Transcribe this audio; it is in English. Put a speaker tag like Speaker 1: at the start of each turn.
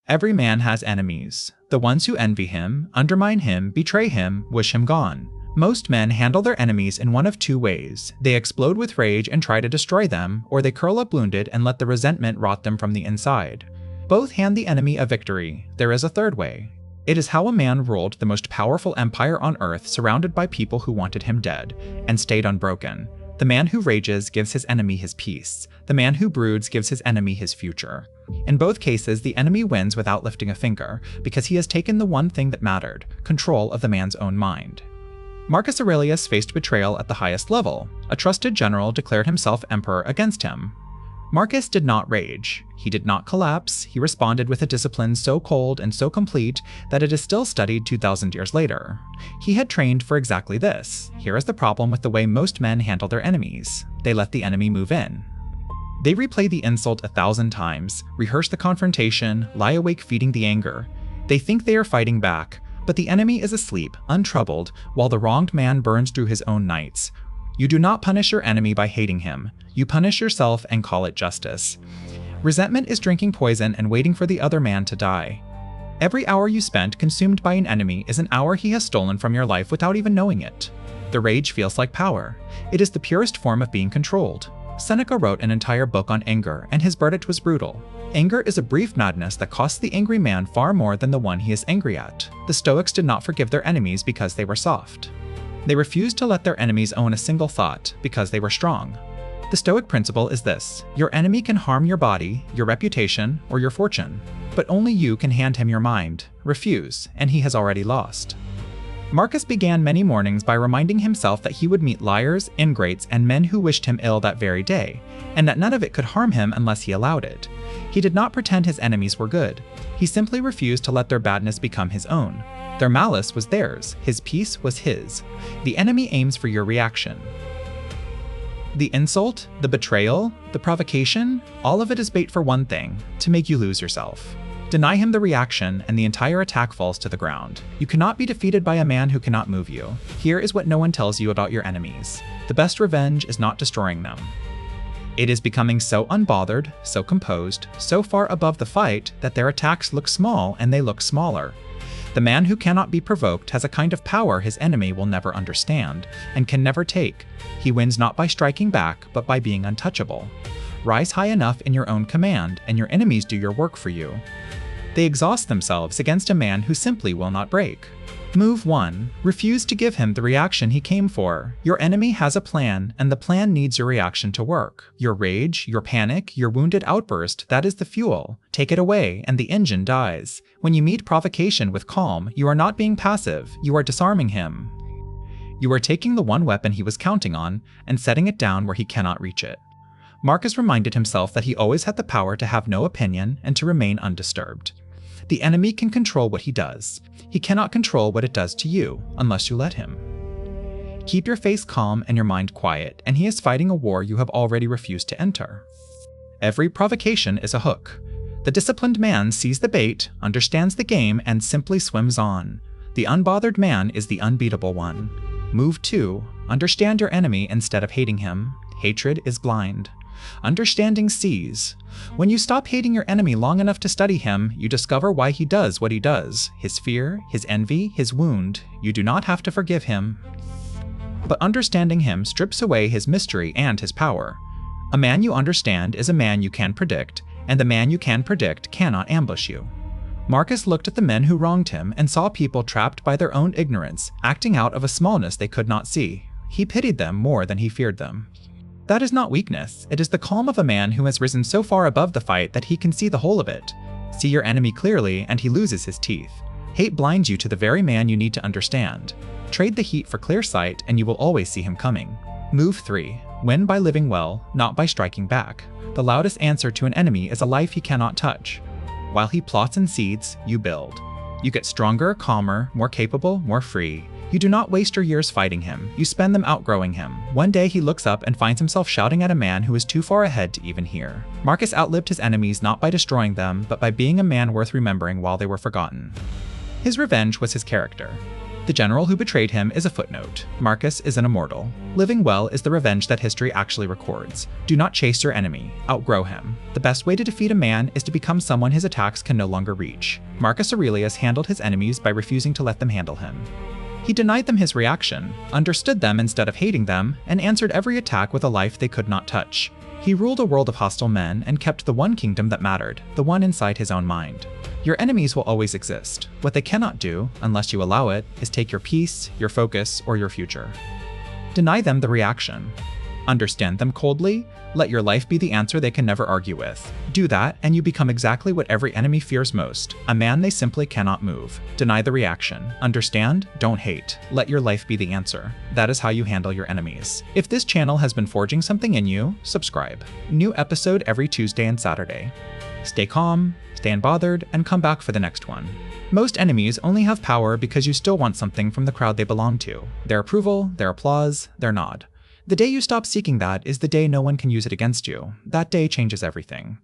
Speaker 1: Every man has enemies. The ones who envy him, undermine him, betray him, wish him gone. Most men handle their enemies in one of two ways. They explode with rage and try to destroy them, or they curl up wounded and let the resentment rot them from the inside. Both hand the enemy a victory. There is a third way. It is how a man ruled the most powerful empire on earth, surrounded by people who wanted him dead, and stayed unbroken. The man who rages gives his enemy his peace. The man who broods gives his enemy his future. In both cases, the enemy wins without lifting a finger, because he has taken the one thing that mattered, control of the man's own mind. Marcus Aurelius faced betrayal at the highest level. A trusted general declared himself emperor against him. Marcus did not rage. He did not collapse. He responded with a discipline so cold and so complete that it is still studied 2,000 years later. He had trained for exactly this. Here is the problem with the way most men handle their enemies. They let the enemy move in. They replay the insult 1,000 times, rehearse the confrontation, lie awake feeding the anger. They think they are fighting back, but the enemy is asleep, untroubled, while the wronged man burns through his own nights. You do not punish your enemy by hating him. You punish yourself and call it justice. Resentment is drinking poison and waiting for the other man to die. Every hour you spent consumed by an enemy is an hour he has stolen from your life without even knowing it. The rage feels like power. It is the purest form of being controlled. Seneca wrote an entire book on anger, and his verdict was brutal. Anger is a brief madness that costs the angry man far more than the one he is angry at. The Stoics did not forgive their enemies because they were soft. They refused to let their enemies own a single thought because they were strong. The Stoic principle is this: your enemy can harm your body, your reputation, or your fortune, but only you can hand him your mind. Refuse, and he has already lost. Marcus began many mornings by reminding himself that he would meet liars, ingrates, and men who wished him ill that very day, and that none of it could harm him unless he allowed it. He did not pretend his enemies were good. He simply refused to let their badness become his own. Their malice was theirs, his peace was his. The enemy aims for your reaction. The insult, the betrayal, the provocation, all of it is bait for one thing: to make you lose yourself. Deny him the reaction, and the entire attack falls to the ground. You cannot be defeated by a man who cannot move you. Here is what no one tells you about your enemies. The best revenge is not destroying them. It is becoming so unbothered, so composed, so far above the fight that their attacks look small and they look smaller. The man who cannot be provoked has a kind of power his enemy will never understand, and can never take. He wins not by striking back, but by being untouchable. Rise high enough in your own command, and your enemies do your work for you. They exhaust themselves against a man who simply will not break. Move 1. Refuse to give him the reaction he came for. Your enemy has a plan, and the plan needs your reaction to work. Your rage, your panic, your wounded outburst, that is the fuel. Take it away, and the engine dies. When you meet provocation with calm, you are not being passive, you are disarming him. You are taking the one weapon he was counting on, and setting it down where he cannot reach it. Marcus reminded himself that he always had the power to have no opinion and to remain undisturbed. The enemy can control what he does. He cannot control what it does to you, unless you let him. Keep your face calm and your mind quiet, and he is fighting a war you have already refused to enter. Every provocation is a hook. The disciplined man sees the bait, understands the game, and simply swims on. The unbothered man is the unbeatable one. Move 2. Understand your enemy instead of hating him. Hatred is blind. Understanding sees. When you stop hating your enemy long enough to study him, you discover why he does what he does. His fear, his envy, his wound. You do not have to forgive him. But understanding him strips away his mystery and his power. A man you understand is a man you can predict, and the man you can predict cannot ambush you. Marcus looked at the men who wronged him and saw people trapped by their own ignorance, acting out of a smallness they could not see. He pitied them more than he feared them. That is not weakness, it is the calm of a man who has risen so far above the fight that he can see the whole of it. See your enemy clearly and he loses his teeth. Hate blinds you to the very man you need to understand. Trade the heat for clear sight and you will always see him coming. Move 3. Win by living well, not by striking back. The loudest answer to an enemy is a life he cannot touch. While he plots and seeds, you build. You get stronger, calmer, more capable, more free. You do not waste your years fighting him, you spend them outgrowing him. One day he looks up and finds himself shouting at a man who is too far ahead to even hear. Marcus outlived his enemies not by destroying them, but by being a man worth remembering while they were forgotten. His revenge was his character. The general who betrayed him is a footnote. Marcus is an immortal. Living well is the revenge that history actually records. Do not chase your enemy. Outgrow him. The best way to defeat a man is to become someone his attacks can no longer reach. Marcus Aurelius handled his enemies by refusing to let them handle him. He denied them his reaction, understood them instead of hating them, and answered every attack with a life they could not touch. He ruled a world of hostile men and kept the one kingdom that mattered, the one inside his own mind. Your enemies will always exist. What they cannot do, unless you allow it, is take your peace, your focus, or your future. Deny them the reaction. Understand them coldly. Let your life be the answer they can never argue with. Do that, and you become exactly what every enemy fears most, a man they simply cannot move. Deny the reaction. Understand, don't hate. Let your life be the answer. That is how you handle your enemies. If this channel has been forging something in you, subscribe. New episode every Tuesday and Saturday. Stay calm, stay unbothered, and come back for the next one. Most enemies only have power because you still want something from the crowd they belong to. Their approval, their applause, their nod. The day you stop seeking that is the day no one can use it against you. That day changes everything.